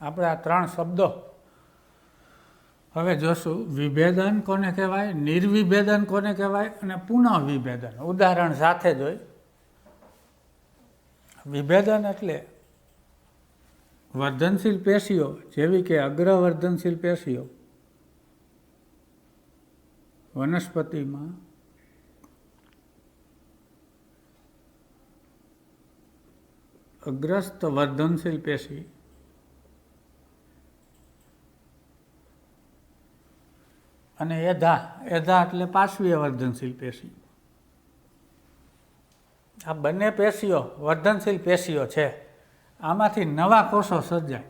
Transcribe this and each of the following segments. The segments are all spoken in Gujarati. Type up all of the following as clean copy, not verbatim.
આપણે આ ત્રણ શબ્દો હવે જોશું. વિભેદન કોને કહેવાય, નિર્વિભેદન કોને કહેવાય અને પુનઃવિભેદન. ઉદાહરણ સાથે જોઈ. વિભેદન એટલે વર્ધનશીલ પેશીઓ જેવી કે અગ્રવર્ધનશીલ પેશીઓ વનસ્પતિમાં અગ્રસ્ત વર્ધનશીલ પેશી અને એધા એટલે પાર્શ્વીય વર્ધનશીલ પેશી. આ બંને પેશીઓ વર્ધનશીલ પેશીઓ છે. આમાંથી નવા કોષો સર્જાય.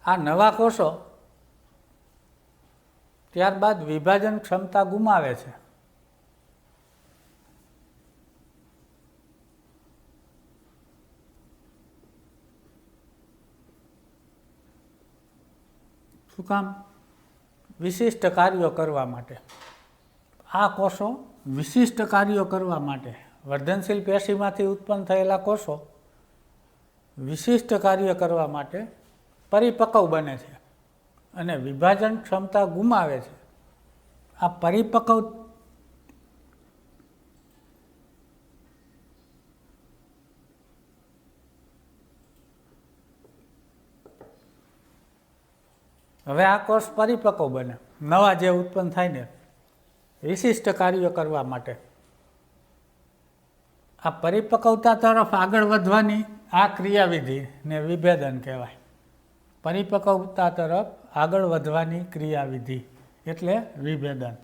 આ નવા કોષો ત્યારબાદ વિભાજન ક્ષમતા ગુમાવે છે. શું કામ? વિશિષ્ટ કાર્યો કરવા માટે. આ કોષો વિશિષ્ટ કાર્યો કરવા માટે, વર્ધનશીલ પેશીમાંથી ઉત્પન્ન થયેલા કોષો વિશિષ્ટ કાર્ય કરવા માટે પરિપક્વ બને છે અને વિભાજન ક્ષમતા ગુમાવે છે. આ પરિપક્વ હવે આ કોષ પરિપક્વ બને, નવા જે ઉત્પન્ન થાય ને વિશિષ્ટ કાર્યો કરવા માટે. આ પરિપક્વતા તરફ આગળ વધવાની આ ક્રિયાવિધિને વિભેદન કહેવાય. પરિપક્વતા તરફ આગળ વધવાની ક્રિયાવિધિ એટલે વિભેદન.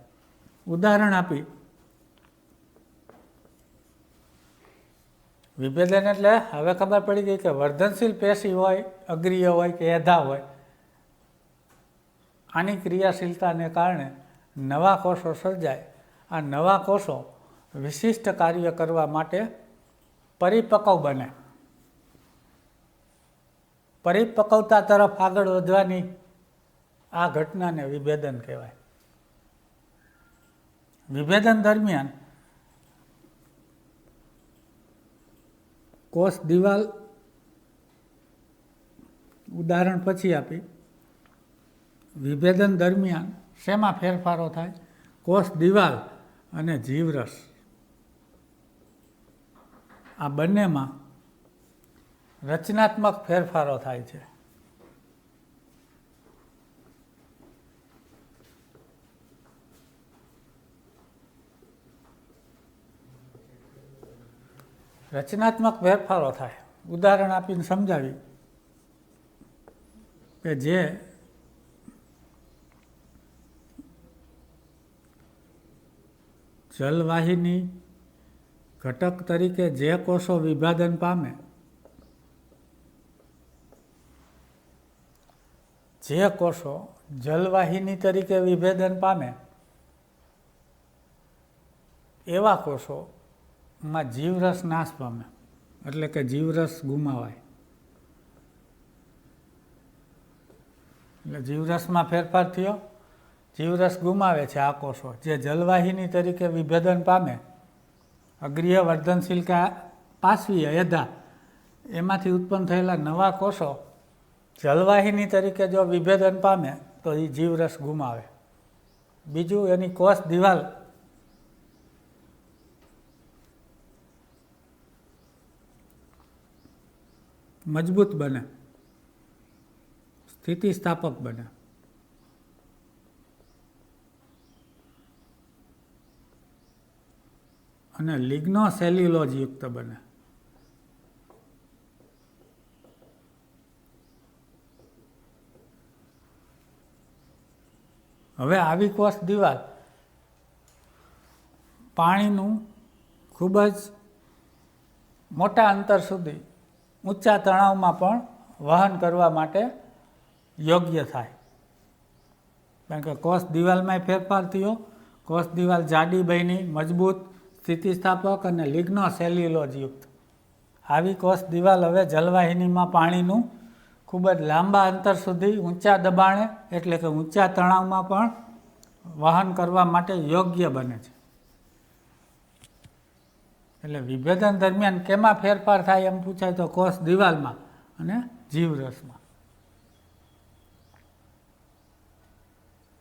ઉદાહરણ આપી. વિભેદન એટલે હવે ખબર પડી ગઈ કે વર્ધનશીલ પેશી હોય, અગ્રીય હોય કે એધા હોય, આની ક્રિયાશીલતાને કારણે નવા કોષો સર્જાય. આ નવા કોષો વિશિષ્ટ કાર્ય કરવા માટે પરિપક્વ બને. પરિપક્વતા તરફ આગળ વધવાની આ ઘટનાને વિભેદન કહેવાય. વિભેદન દરમિયાન કોષ દિવાલ ઉદાહરણ પછી આપી. વિભેદન દરમિયાન શેમાં ફેરફારો થાય? કોષ દિવાલ અને જીવરસ આ બંનેમાં રચનાત્મક ફેરફારો થાય છે. રચનાત્મક ફેરફારો થાય. ઉદાહરણ આપીને સમજાવી કે જે જલવાહિની ઘટક તરીકે જે કોષો વિભાજન પામે, જે કોષો જલવાહિની તરીકે વિભેદન પામે એવા કોષોમાં જીવરસ નાશ પામે, એટલે કે જીવરસ ગુમાવાય. એટલે જીવરસમાં ફેરફાર થયો, જીવરસ ગુમાવે છે આ કોષો જે જલવાહિની તરીકે વિભેદન પામે. અગ્રીય વર્ધનશીલ કે પાર્શ્વીય એધા એમાંથી ઉત્પન્ન થયેલા નવા કોષો જલવાહિની તરીકે જો વિભેદન પામે તો એ જીવરસ ગુમાવે. બીજું, એની કોષ દિવાલ મજબૂત બને, સ્થિતિસ્થાપક બને. અને લિગ્નો સેલ્યુલોજ યુક્ત બને. હવે આવી કોષ દિવાલ પાણીનું ખૂબ જ મોટા અંતર સુધી ઊંચા તણાવમાં પણ વહન કરવા માટે યોગ્ય થાય. કારણ કે કોષ દિવાલમાં ફેરફાર થયો, કોષ દિવાલ જાડી બની, મજબૂત, સ્થિતિસ્થાપક અને લિગ્નો સેલ્યુલોજ યુક્ત. આવી કોષ દિવાલ હવે જલવાહિનીમાં પાણીનું ખૂબ જ લાંબા અંતર સુધી ઊંચા દબાણે એટલે કે ઊંચા તણાવમાં પણ વહન કરવા માટે યોગ્ય બને છે. એટલે વિભેદન દરમિયાન કેમાં ફેરફાર થાય એમ પૂછાય તો કોષ દિવાલમાં અને જીવરસમાં.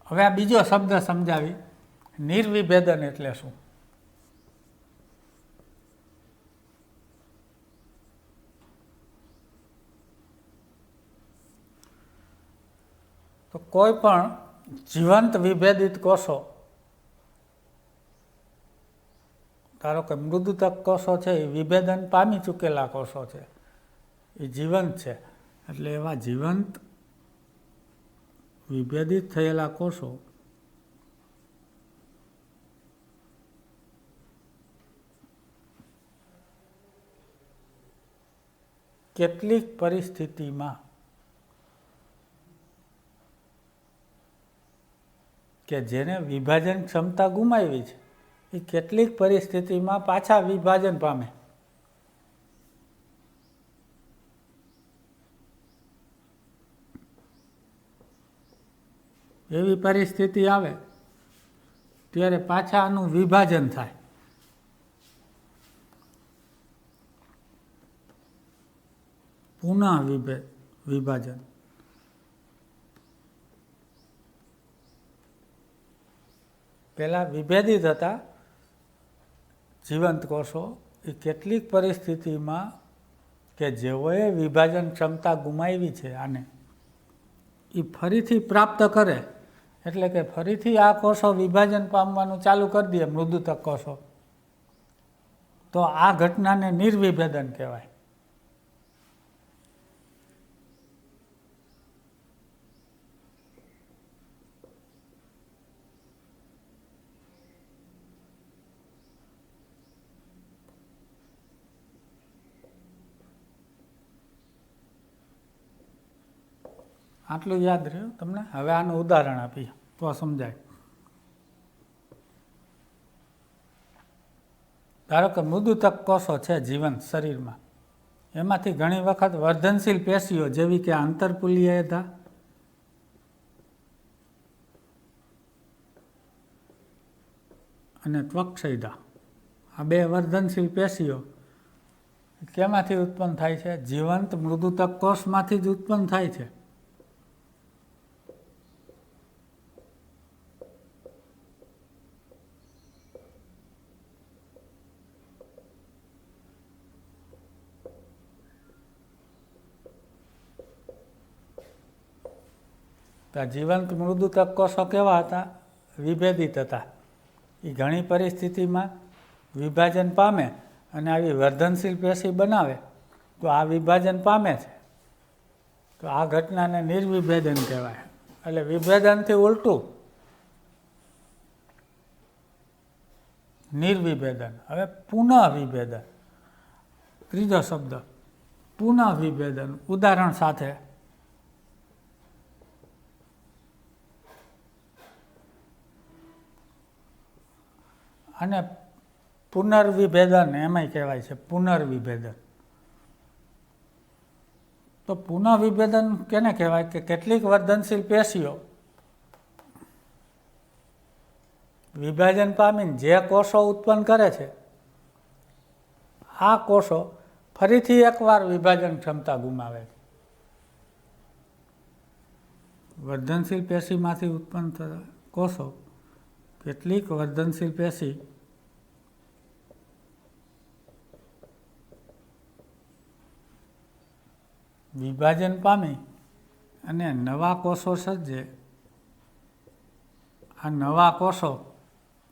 હવે આ બીજો શબ્દ સમજાવી, નિર્વિભેદન એટલે શું? તો કોઈ પણ જીવંત વિભેદિત કોષો, ધારો કે મૃદુતક કોષો છે એ વિભેદન પામી ચૂકેલા કોષો છે, એ જીવંત છે. એટલે એવા જીવંત વિભેદિત થયેલા કોષો કેટલીક પરિસ્થિતિમાં કે જેને વિભાજન ક્ષમતા ગુમાવી છે એ કેટલીક પરિસ્થિતિમાં પાછા વિભાજન પામે. એવી પરિસ્થિતિ આવે ત્યારે પાછા આનું વિભાજન થાય. પુનઃ વિભાજન. પહેલાં વિભેદિત હતા જીવંત કોષો, એ કેટલીક પરિસ્થિતિમાં કે જેઓએ વિભાજન ક્ષમતા ગુમાવી છે આને, એ ફરીથી પ્રાપ્ત કરે, એટલે કે ફરીથી આ કોષો વિભાજન પામવાનું ચાલુ કરી દે મૃદુતક કોષો, તો આ ઘટનાને નિર્વિભેદન કહેવાય. આટલું યાદ રહ્યું તમને? હવે આનું ઉદાહરણ આપીએ તો સમજાય. ધારો કે મૃદુતક કોષો છે જીવંત શરીરમાં, એમાંથી ઘણી વખત વર્ધનશીલ પેશીઓ જેવી કે આંતરપુલીયધા અને ત્વક્ષૈધા, આ બે વર્ધનશીલ પેશીઓ કેમાંથી ઉત્પન્ન થાય છે? જીવંત મૃદુતક કોષમાંથી જ ઉત્પન્ન થાય છે. તો જીવંત મૃદુતક કોષો કેવા હતા? વિભેદિત હતા. એ ઘણી પરિસ્થિતિમાં વિભાજન પામે અને આવી વર્ધનશીલ પેશી બનાવે તો આ વિભાજન પામે છે, તો આ ઘટનાને નિર્વિભેદન કહેવાય. એટલે વિભેદનથી ઉલટું નિર્વિભેદન. હવે પુનઃ વિભેદન, ત્રીજો શબ્દ પુનઃ વિભેદન. ઉદાહરણ સાથે અને પુનર્વિભેદન એમાંય કહેવાય છે. પુનર્વિભેદન. તો પુનઃવિભેદન કેને કહેવાય? કે કેટલીક વર્ધનશીલ પેશીઓ વિભાજન પામીને જે કોષો ઉત્પન્ન કરે છે, આ કોષો ફરીથી એકવાર વિભાજન ક્ષમતા ગુમાવે છે. વર્ધનશીલ પેશીમાંથી ઉત્પન્ન થતા કોષો, કેટલીક વર્ધનશીલ પેશી વિભાજન પામી અને નવા કોષો સર્જે. આ નવા કોષો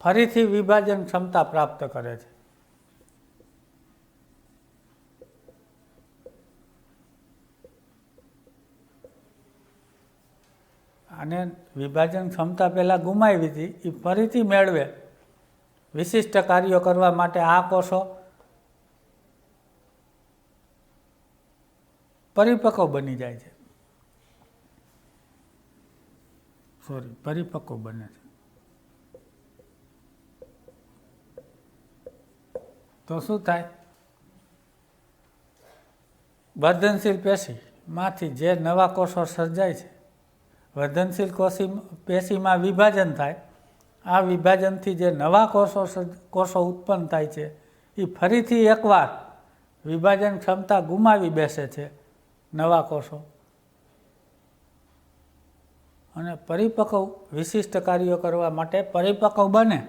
ફરીથી વિભાજન ક્ષમતા પ્રાપ્ત કરે છે. અને વિભાજન ક્ષમતા પહેલાં ગુમાવી હતી એ ફરીથી મેળવે વિશિષ્ટ કાર્યો કરવા માટે આ કોષો પરિપક્વ બની જાય છે. પરિપક્વ બને છે. તો શું થાય? વર્ધનશીલ પેશીમાંથી જે નવા કોષો સર્જાય છે, વર્ધનશીલ પેશીમાં વિભાજન થાય, આ વિભાજનથી જે નવા કોષો ઉત્પન્ન થાય છે એ ફરીથી એકવાર વિભાજન ક્ષમતા ગુમાવી બેસે છે નવા કોષો, અને પરિપક્વ વિશિષ્ટ કાર્યો કરવા માટે પરિપક્વ બને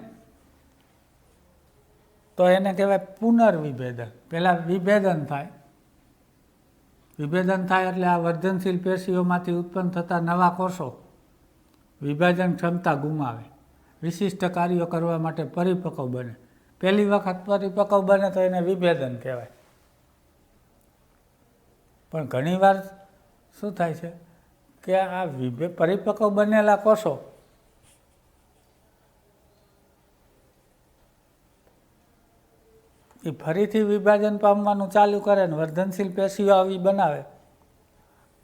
તો એને કહેવાય પુનર્વિભેદન. પહેલાં વિભેદન થાય, વિભેદન થાય એટલે આ વર્ધનશીલ પેશીઓમાંથી ઉત્પન્ન થતા નવા કોષો વિભાજન ક્ષમતા ગુમાવે, વિશિષ્ટ કાર્યો કરવા માટે પરિપક્વ બને. પહેલી વખત પરિપક્વ બને તો એને વિભેદન કહેવાય. પણ ઘણીવાર શું થાય છે કે આ પરિપક્વ બનેલા કોષો એ ફરીથી વિભાજન પામવાનું ચાલુ કરે ને વર્ધનશીલ પેશીઓ આવી બનાવે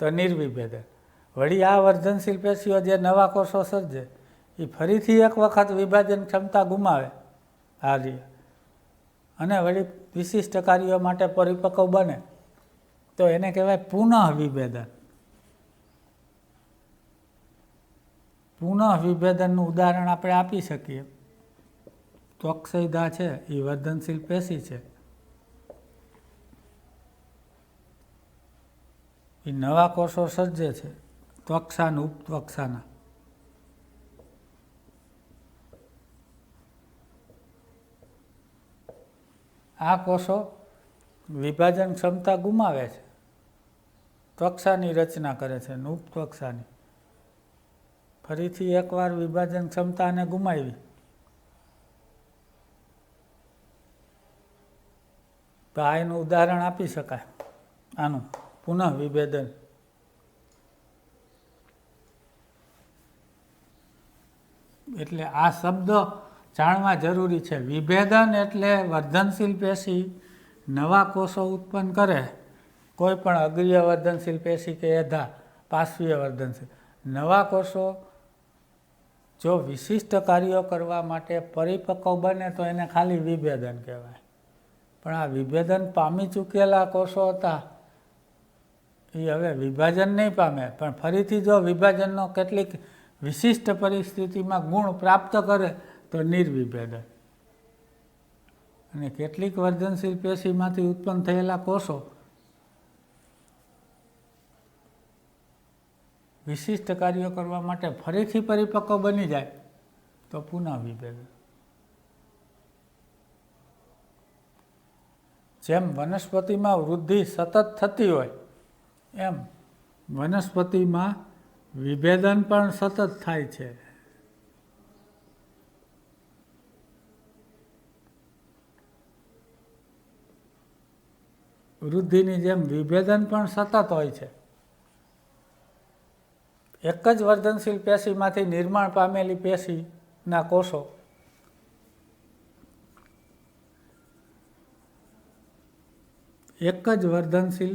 તો નિર્વિભેદન. વળી આ વર્ધનશીલ પેશીઓ જે નવા કોષો સર્જે એ ફરીથી એક વખત વિભાજન ક્ષમતા ગુમાવે હારી, અને વળી વિશિષ્ટ કાર્યો માટે પરિપક્વ બને તો એને કહેવાય પુનઃ વિભેદન. પુનઃ વિભેદનનું ઉદાહરણ આપણે આપી શકીએ. ત્વક્ષયદા છે એ વર્ધનશીલ પેશી છે, એ નવા કોષો સર્જે છે ત્વક્ષાન ઉપત્વક્ષાના. આ કોષો વિભાજન ક્ષમતા ગુમાવે છે, ત્વક્ષાની રચના કરે છે અને ઉપત્વક્ષાની. ફરીથી એકવાર વિભાજન ક્ષમતાને ગુમાવી તો આ એનું ઉદાહરણ આપી શકાય આનું પુનઃ વિભેદન. એટલે આ શબ્દ જાણવા જરૂરી છે. વિભેદન એટલે વર્ધનશીલ પેશી નવા કોષો ઉત્પન્ન કરે, કોઈ પણ અગ્રીય વર્ધનશીલ પેશી કે એધા પાર્શ્વીય વર્ધનશીલ નવા કોષો જો વિશિષ્ટ કાર્યો કરવા માટે પરિપક્વ બને તો એને ખાલી વિભેદન કહેવાય. પણ આ વિભેદન પામી ચૂકેલા કોષો હતા એ હવે વિભાજન નહીં પામે, પણ ફરીથી જો વિભાજનનો કેટલીક વિશિષ્ટ પરિસ્થિતિમાં ગુણ પ્રાપ્ત કરે તો નિર્વિભેદન. અને કેટલીક વર્ધનશીલ પેશીમાંથી ઉત્પન્ન થયેલા કોષો વિશિષ્ટ કાર્યો કરવા માટે ફરીથી પરિપક્વ બની જાય તો પુનઃ વિભેદન. જેમ વનસ્પતિમાં વૃદ્ધિ સતત થતી હોય એમ વનસ્પતિમાં વિભેદન પણ સતત થાય છે. વૃદ્ધિની જેમ વિભેદન પણ સતત હોય છે. એક જ વર્ધનશીલ પેશીમાંથી નિર્માણ પામેલી પેશીના કોષો એક જ વર્ધનશીલ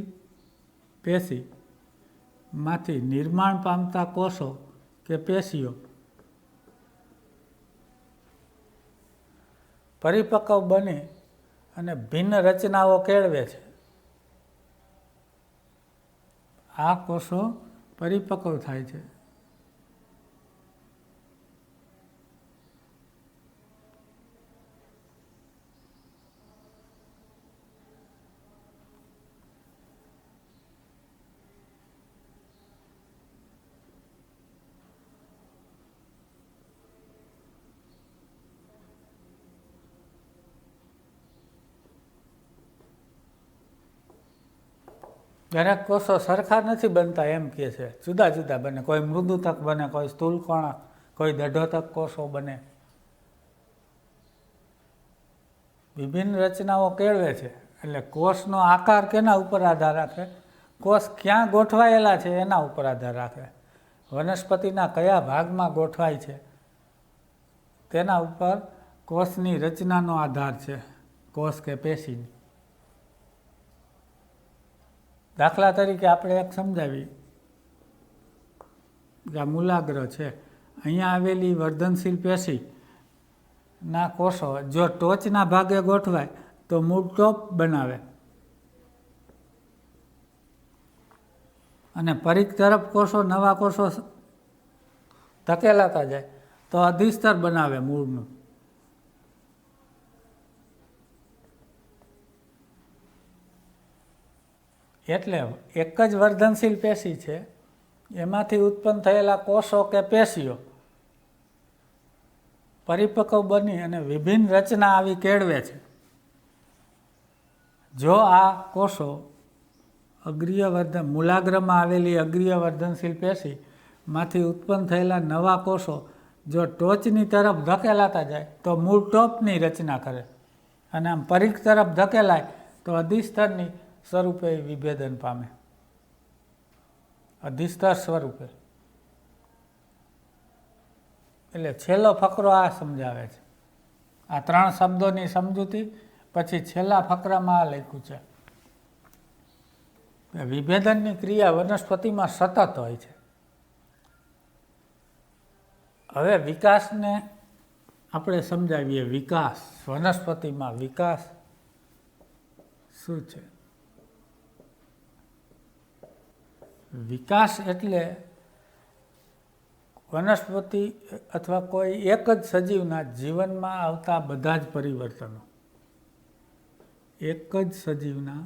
પેશીમાંથી નિર્માણ પામતા કોષો કે પેશીઓ પરિપક્વ બની અને ભિન્ન રચનાઓ કેળવે છે. આ કોષો પરિપક્વ થાય છે. દરેક કોષો સરખા નથી બનતા એમ કહે છે, જુદા જુદા બને. કોઈ મૃદુતક બને, કોઈ સ્થૂલકણ, કોઈ દઢોતક કોષો બને. વિભિન્ન રચનાઓ કેળવે છે. એટલે કોષનો આકાર કેના ઉપર આધાર રાખે? કોષ ક્યાં ગોઠવાયેલા છે એના ઉપર આધાર રાખે. વનસ્પતિના કયા ભાગમાં ગોઠવાય છે તેના ઉપર કોષની રચનાનો આધાર છે, કોષ કે પેશીની. દાખલા તરીકે આપણે એક સમજાવી કે આ મૂલાગ્ર છે, અહીંયા આવેલી વર્ધનશીલ પેશીના કોષો જો ટોચના ભાગે ગોઠવાય તો મૂળ ટોપ બનાવે અને પરિઘ તરફ કોષો નવા કોષો ધકેલાતા જાય તો અધિસ્તર બનાવે મૂળનું. એટલે એક જ વર્ધનશીલ પેશી છે, એમાંથી ઉત્પન્ન થયેલા કોષો કે પેશીઓ પરિપક્વ બની અને વિભિન્ન રચના આવી કેળવે છે. જો આ કોષો મૂલાગ્રમાં આવેલી અગ્રીય વર્ધનશીલ પેશીમાંથી ઉત્પન્ન થયેલા નવા કોષો જો ટોચની તરફ ધકેલાતા જાય તો મૂળ ટોપની રચના કરે, અને આમ પરિઘ તરફ ધકેલાય તો અધિસ્તરની સ્વરૂપે વિભેદન પામે. અધિસ્તર સ્વરૂપે એટલે છેલ્લો ફકરો આ સમજાવે છે. આ 3 શબ્દોની સમજૂતી પછી છેલ્લા ફકરામાં આ લખ્યું છે. વિભેદનની ક્રિયા વનસ્પતિમાં સતત હોય છે. હવે વિકાસને આપણે સમજાવીએ. વિકાસ, વનસ્પતિમાં વિકાસ શું છે? વિકાસ એટલે વનસ્પતિ અથવા કોઈ એક જ સજીવના જીવનમાં આવતા બધા જ પરિવર્તનો. એક જ સજીવના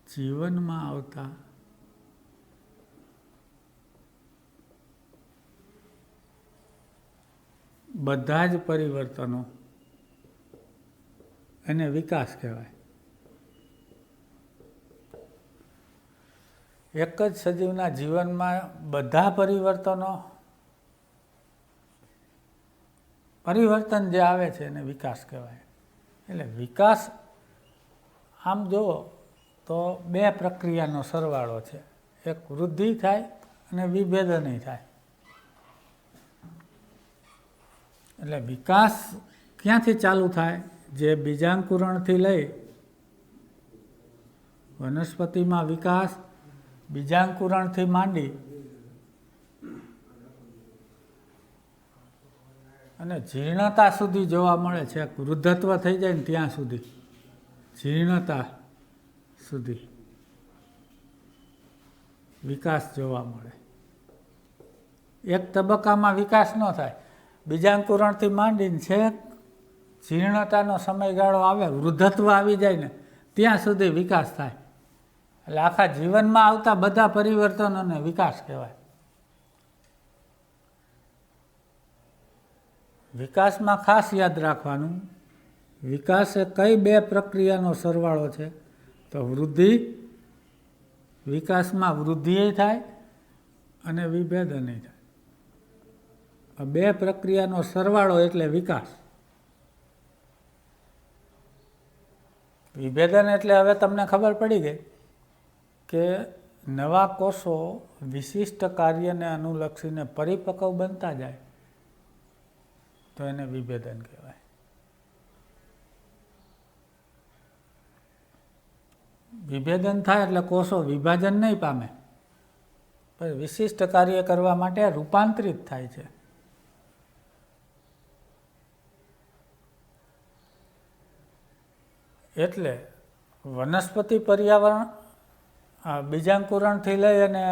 જીવનમાં આવતા બધા જ પરિવર્તનો એને વિકાસ કહેવાય. એક જ સજીવના જીવનમાં બધા પરિવર્તન જે આવે છે એને વિકાસ કહેવાય. એટલે વિકાસ આમ જુઓ તો 2 પ્રક્રિયાનો સરવાળો છે. એક વૃદ્ધિ થાય અને વિભેદનય થાય. એટલે વિકાસ ક્યાંથી ચાલુ થાય? જે બીજાંકુરણથી લઈ વનસ્પતિમાં વિકાસ બીજાંકુરણથી માંડી અને જીર્ણતા સુધી જોવા મળે છે. વૃદ્ધત્વ થઈ જાય ને ત્યાં સુધી, જીર્ણતા સુધી વિકાસ જોવા મળે. એક તબક્કામાં વિકાસ ન થાય, બીજાંકુરણથી માંડીને છેક જીર્ણતાનો સમયગાળો આવે, વૃદ્ધત્વ આવી જાય ને ત્યાં સુધી વિકાસ થાય. એટલે આખા જીવનમાં આવતા બધા પરિવર્તનોને વિકાસ કહેવાય. વિકાસમાં ખાસ યાદ રાખવાનું, વિકાસ એ કઈ 2 પ્રક્રિયાનો સરવાળો છે? તો વૃદ્ધિ, વિકાસમાં વૃદ્ધિ થાય અને વિભેદનય થાય. 2 પ્રક્રિયાનો સરવાળો એટલે વિકાસ. વિભેદન એટલે હવે તમને ખબર પડી ગઈ કે નવા કોષો વિશિષ્ટ કાર્યને અનુલક્ષીને પરિપક્વ બનતા જાય તો એને વિભેદન કહેવાય. વિભેદન થાય એટલે કોષો વિભાજન નહીં પામે, પણ વિશિષ્ટ કાર્ય કરવા માટે રૂપાંતરિત થાય છે. એટલે વનસ્પતિ પર્યાવરણ બીજાંકુરણથી લઈ અને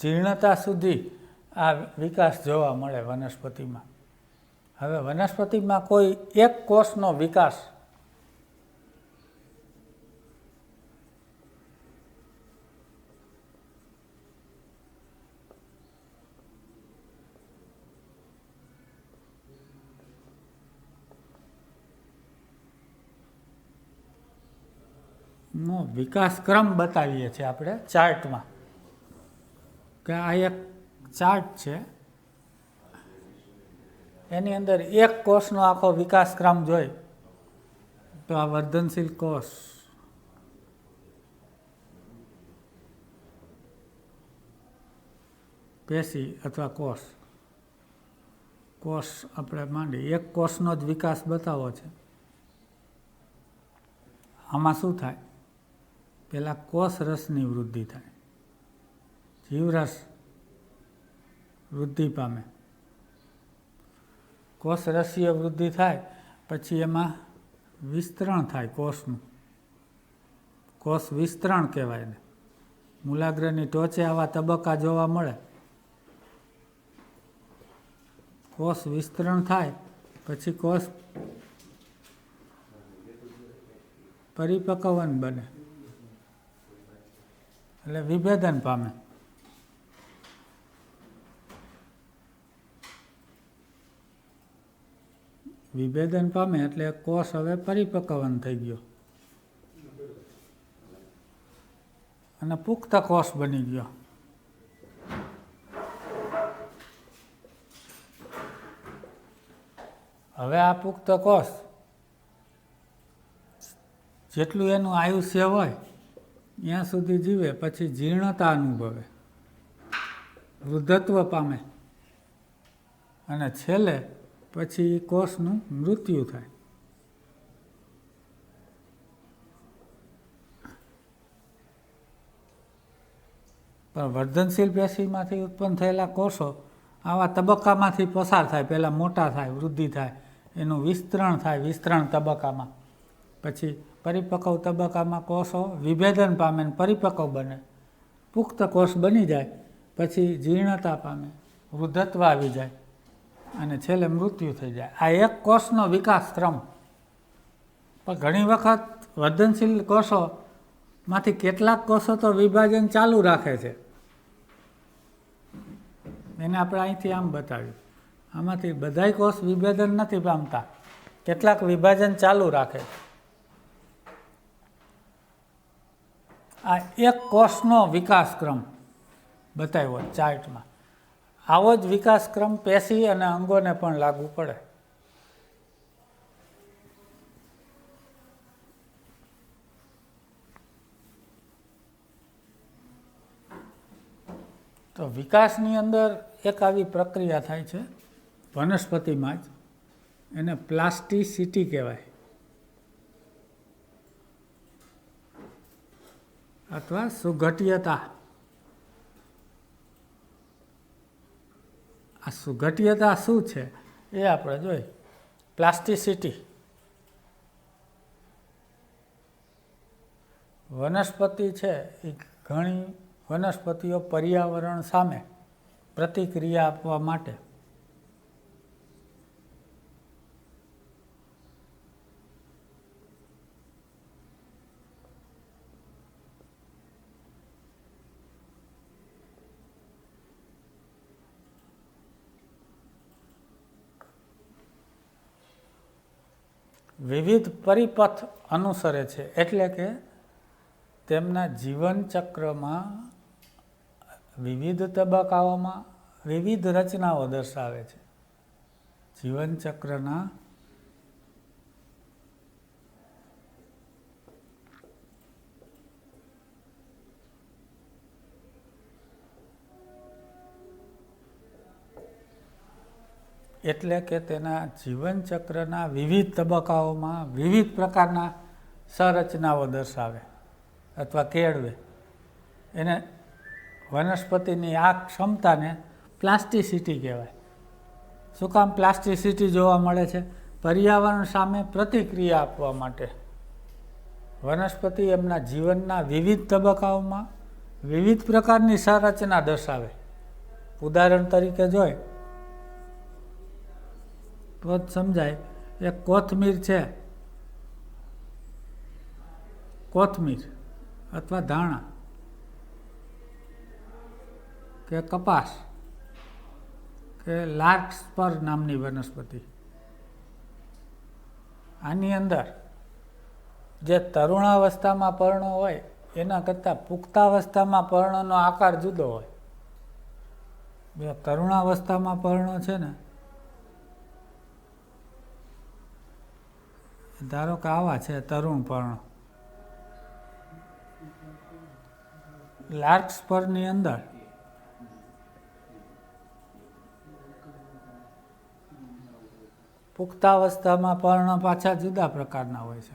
જીર્ણતા સુધી આ વિકાસ જોવા મળે વનસ્પતિમાં. હવે વનસ્પતિમાં કોઈ એક કોષનો વિકાસ નો વિકાસ ક્રમ બતાવીએ છીએ આપણે ચાર્ટમાં, કે આ એક ચાર્ટ છે, એની અંદર એક કોષનો આખો વિકાસ ક્રમ જોઈ તો આ વર્ધનશીલ કોષ, પેશી અથવા કોષ આપણે માંડી એક કોષનો જ વિકાસ બતાવો છે. આમાં શું થાય? પહેલાં કોષ રસની વૃદ્ધિ થાય, જીવરસ વૃદ્ધિ પામે. કોષ રસીય વૃદ્ધિ થાય પછી એમાં વિસ્તરણ થાય કોષનું, કોષ વિસ્તરણ કહેવાય ને. મૂલાગ્રની ટોચે આવા તબક્કા જોવા મળે. કોષ વિસ્તરણ થાય પછી કોષ પરિપક્વન બને એટલે વિભેદન પામે. વિભેદન પામે એટલે કોષ હવે પરિપક્વન થઈ ગયો અને પુખ્ત કોષ બની ગયો. હવે આ પુખ્ત કોષ જેટલું એનું આયુષ્ય હોય ત્યાં સુધી જીવે, પછી જીર્ણતા અનુભવે, વૃદ્ધત્વ પામે અને છેલ્લે પછી કોષનું મૃત્યુ થાય. પણ વર્ધનશીલ પેશીમાંથી ઉત્પન્ન થયેલા કોષો આવા તબક્કામાંથી પસાર થાય. પહેલાં મોટા થાય, વૃદ્ધિ થાય, એનું વિસ્તરણ થાય, વિસ્તરણ તબક્કામાં, પછી પરિપક્વ તબક્કામાં કોષો વિભેદન પામે ને પરિપક્વ બને, પુખ્ત કોષ બની જાય, પછી જીર્ણતા પામે, વૃદ્ધત્વ આવી જાય અને છેલ્લે મૃત્યુ થઈ જાય. આ એક કોષનો વિકાસ ક્રમ. પણ ઘણી વખત વર્ધનશીલ કોષોમાંથી કેટલાક કોષો તો વિભાજન ચાલુ રાખે છે. એને આપણે અહીંથી આમ બતાવ્યું. આમાંથી બધાય કોષ વિભેદન નથી પામતા, કેટલાક વિભાજન ચાલુ રાખે. આ એક કોષનો વિકાસક્રમ બતાવ્યો ચાર્ટમાં. આવો જ વિકાસક્રમ પેશી અને અંગોને પણ લાગુ પડે. તો વિકાસની અંદર એક આવી પ્રક્રિયા થાય છે વનસ્પતિમાં જ, એને પ્લાસ્ટિસિટી કહેવાય અથવા સુઘટ્યતા. આ સુઘટ્યતા શું છે એ આપણે જોઈએ. પ્લાસ્ટિસિટી વનસ્પતિ છે એ ઘણી વનસ્પતિઓ પર્યાવરણ સામે પ્રતિક્રિયા આપવા માટે વિવિધ પરિપથ અનુસરે છે. એટલે કે તેમના જીવનચક્રમાં વિવિધ તબક્કાઓમાં વિવિધ રચનાઓ દર્શાવે છે. જીવનચક્રના એટલે કે તેના જીવનચક્રના વિવિધ તબક્કાઓમાં વિવિધ પ્રકારના સંરચનાઓ દર્શાવે અથવા કેળવે. એને વનસ્પતિની આ ક્ષમતાને પ્લાસ્ટિસિટી કહેવાય. શું કામ પ્લાસ્ટિસિટી જોવા મળે છે? પર્યાવરણ સામે પ્રતિક્રિયા આપવા માટે વનસ્પતિ એમના જીવનના વિવિધ તબક્કાઓમાં વિવિધ પ્રકારની સંરચના દર્શાવે. ઉદાહરણ તરીકે જોઈએ તો જ સમજાય. એક કોથમીર છે, કોથમીર અથવા ધાણા કે કપાસ કે લાર્કસ્પર નામની વનસ્પતિ, આની અંદર જે તરુણાવસ્થામાં પર્ણો હોય એના કરતાં પુખ્તાવસ્થામાં પર્ણનો આકાર જુદો હોય. જે તરુણાવસ્થામાં પર્ણો છે ને, ધારો કે આવા છે તરુણ પર્ણો, લાર્કસ્પરની અંદર પુખ્તાવસ્થામાં પર્ણ પાછા જુદા પ્રકારના હોય છે.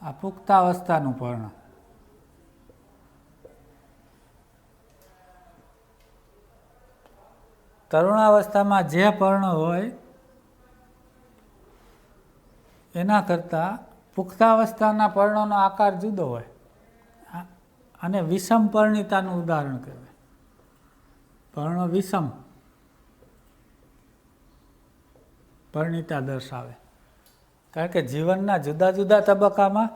આ પુખ્તાવસ્થાનું પર્ણ. તરુણાવસ્થામાં જે પર્ણ હોય એના કરતાં પુખ્તાવસ્થાના પર્ણોનો આકાર જુદો હોય અને વિષમ પર્ણિતાનું ઉદાહરણ કહેવાય. પર્ણ વિષમ પરણિતા દર્શાવે. કારણ કે જીવનના જુદા જુદા તબક્કામાં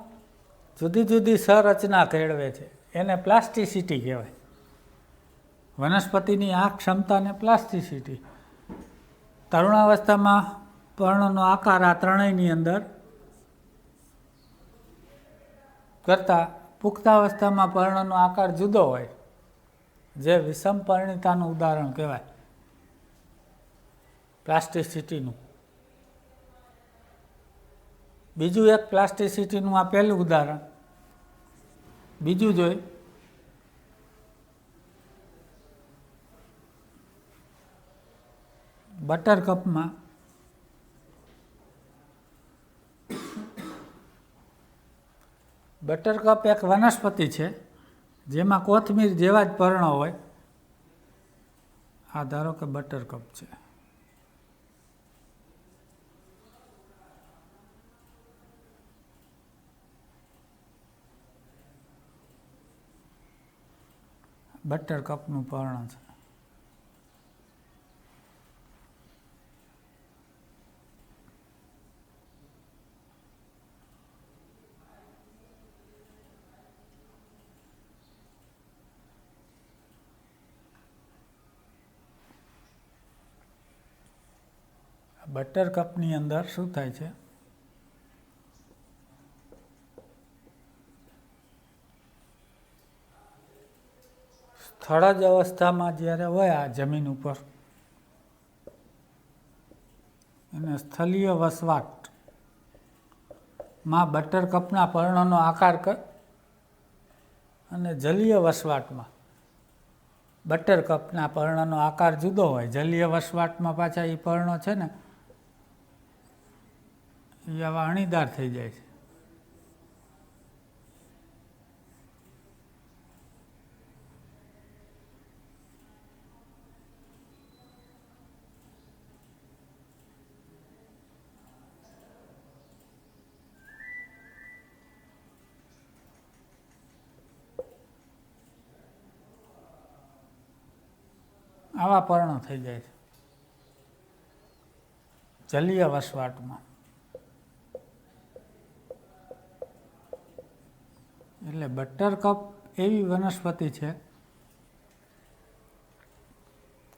જુદી જુદી સંરચના કેળવે છે, એને પ્લાસ્ટિસિટી કહેવાય. વનસ્પતિની આ ક્ષમતાને પ્લાસ્ટિસિટી. તરુણાવસ્થામાં પર્ણનો આકાર આ ત્રણેયની અંદર કરતાં પુખ્તાવસ્થામાં પર્ણનો આકાર જુદો હોય, જે વિષમ પરણિતાનું ઉદાહરણ કહેવાય પ્લાસ્ટિસિટીનું. બીજું એક પ્લાસ્ટિસિટીનું આ પહેલું ઉદાહરણ. બીજું જોઈ બટરકપમાં બટરકપ એક વનસ્પતિ છે જેમાં કોથમીર જેવા જ પર્ણો હોય. આ ધારો કે બટરકપ છે. બટરકપનું પર્ણ છે. બટરકપની અંદર શું થાય છે? સ્થળજ અવસ્થામાં જ્યારે હોય આ જમીન ઉપર, એને સ્થળીય વસવાટમાં બટરકપના પર્ણનો આકાર અને જલીય વસવાટમાં બટરકપના પર્ણનો આકાર જુદો હોય. જલીય વસવાટમાં પાછા એ પર્ણો છે ને એ આવા અણીદાર થઈ જાય છે. આવા પર્ણો થઈ જાય છે જલીય વસવાટમાં. એટલે બટરકપ એવી વનસ્પતિ છે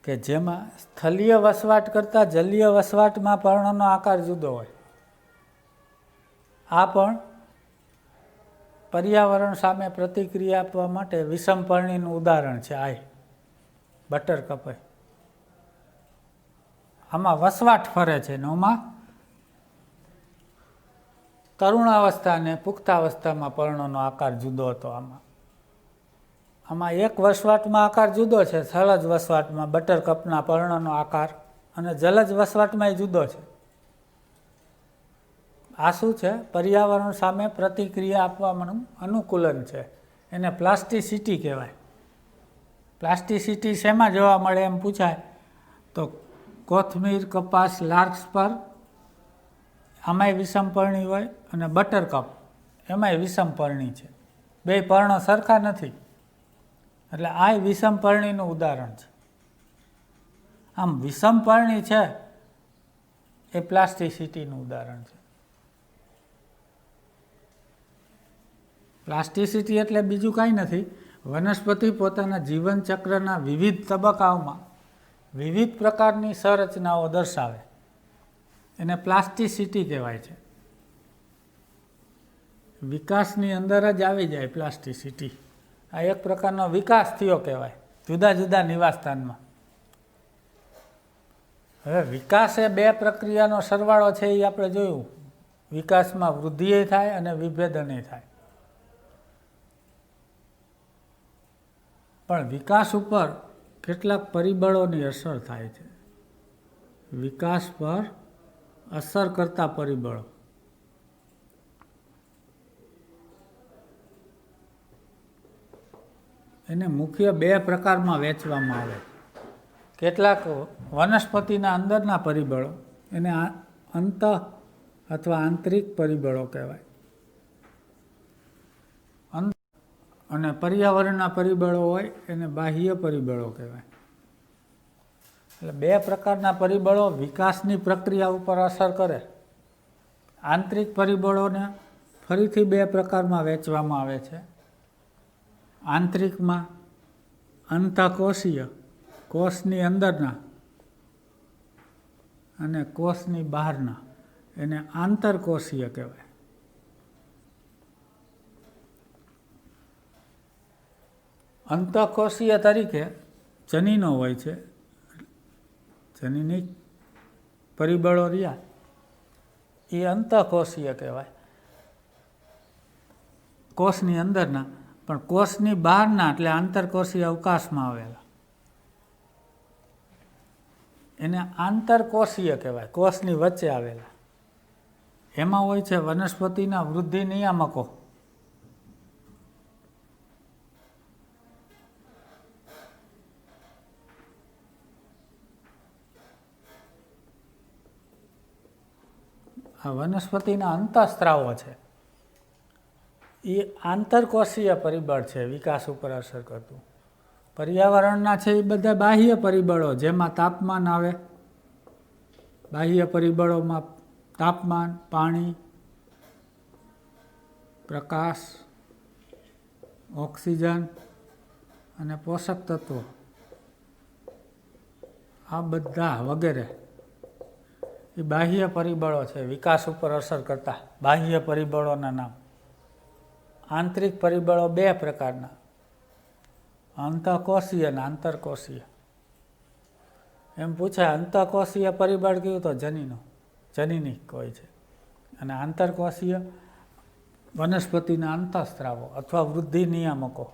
કે જેમાં સ્થળીય વસવાટ કરતાં જલીય વસવાટમાં પર્ણનો આકાર જુદો હોય. આ પણ પર્યાવરણ સામે પ્રતિક્રિયા આપવા માટે વિષમ પર્ણીનું ઉદાહરણ છે. આ બટરકપ આમાં વસવાટ ફરે છે ને આમાં તરુણાવસ્થા અને પુખ્તાવસ્થામાં પર્ણોનો આકાર જુદો હતો. આમાં એક વસવાટમાં આકાર જુદો છે, સ્થળજ વસવાટમાં બટરકપના પર્ણનો આકાર, અને જલજ વસવાટમાં એ જુદો છે. આ શું છે? પર્યાવરણ સામે પ્રતિક્રિયા આપવાનું અનુકૂલન છે. એને પ્લાસ્ટિસિટી કહેવાય. પ્લાસ્ટિસિટી શેમાં જોવા મળે એમ પૂછાય તો કોથમીર, કપાસ, લાર્ક્સ પર આમાંય વિષમપર્ણી હોય અને બટરકપ એમાંય વિષમપર્ણી છે. બે પર્ણો સરખા નથી, એટલે આ વિષમપર્ણીનું ઉદાહરણ છે. આમ વિષમપર્ણી છે એ પ્લાસ્ટિસિટીનું ઉદાહરણ છે. પ્લાસ્ટિસિટી એટલે બીજું કાંઈ નથી, વનસ્પતિ પોતાના જીવનચક્રના વિવિધ તબક્કાઓમાં વિવિધ પ્રકારની સંરચનાઓ દર્શાવે, એને પ્લાસ્ટિસિટી કહેવાય છે. વિકાસની અંદર જ આવી જાય પ્લાસ્ટિસિટી. આ એક પ્રકારનો વિકાસ થયો કહેવાય જુદા જુદા નિવાસસ્થાનમાં. હવે વિકાસ એ બે પ્રક્રિયાનો સરવાળો છે એ આપણે જોયું. વિકાસમાં વૃદ્ધિ થાય અને વિભેદન થાય. પણ વિકાસ ઉપર કેટલાક પરિબળોની અસર થાય છે. વિકાસ પર અસર કરતા પરિબળો એને મુખ્ય બે પ્રકારમાં વહેંચવામાં આવે. કેટલાક વનસ્પતિના અંદરના પરિબળો એને અંત અથવા આંતરિક પરિબળો કહેવાય, અને પર્યાવરણના પરિબળો હોય એને બાહ્ય પરિબળો કહેવાય. એટલે બે પ્રકારના પરિબળો વિકાસની પ્રક્રિયા ઉપર અસર કરે. આંતરિક પરિબળોને ફરીથી બે પ્રકારમાં વહેંચવામાં આવે છે. આંતરિકમાં અંતઃકોષીય, કોષની અંદરના, અને કોષની બહારના, એને આંતરકોષીય કહેવાય. અંતઃકોષીય તરીકે જનીનો હોય છે. જનીનિક પરિબળો રહ્યા એ અંતઃકોષીય કહેવાય, કોષની અંદરના. પણ કોષની બહારના એટલે આંતરકોષીય અવકાશમાં આવેલા એને આંતરકોષીય કહેવાય, કોષની વચ્ચે આવેલા. એમાં હોય છે વનસ્પતિના વૃદ્ધિ નિયામકો. આ વનસ્પતિના અંતઃસ્ત્રાવો છે એ આંતરકોષીય પરિબળ છે, વિકાસ ઉપર અસર કરતું. પર્યાવરણના છે એ બધા બાહ્ય પરિબળો, જેમાં તાપમાન આવે. બાહ્ય પરિબળોમાં તાપમાન, પાણી, પ્રકાશ, ઓક્સિજન અને પોષક તત્વો, આ બધા વગેરે એ બાહ્ય પરિબળો છે વિકાસ ઉપર અસર કરતા. બાહ્ય પરિબળોના નામ. આંતરિક પરિબળો બે પ્રકારના, અંતઃકોષીય અને આંતરકોષીય. એમ પૂછાય અંતઃકોષીય પરિબળ કયું? તો જનીનો, જનીનિક હોય છે. અને આંતરકોષીય વનસ્પતિના અંતઃસ્ત્રાવો અથવા વૃદ્ધિ નિયામકો.